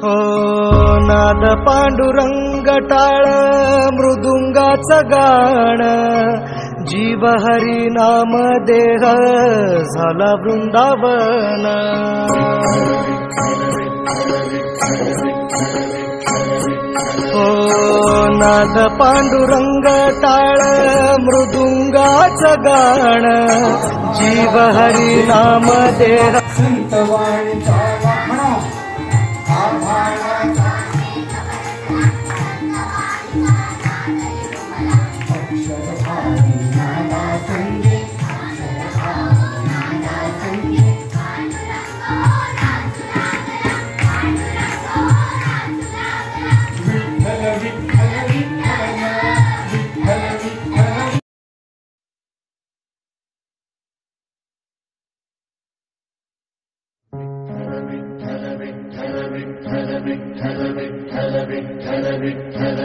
हो नाद पांडुरंग टाळ मृदुंगाचं गाण जीव हरी नाम देह झाला वृंदावन हो नाद पांडुरंग टाळ मृदुंगाचं गाण जीव हरी नाम देह Vittala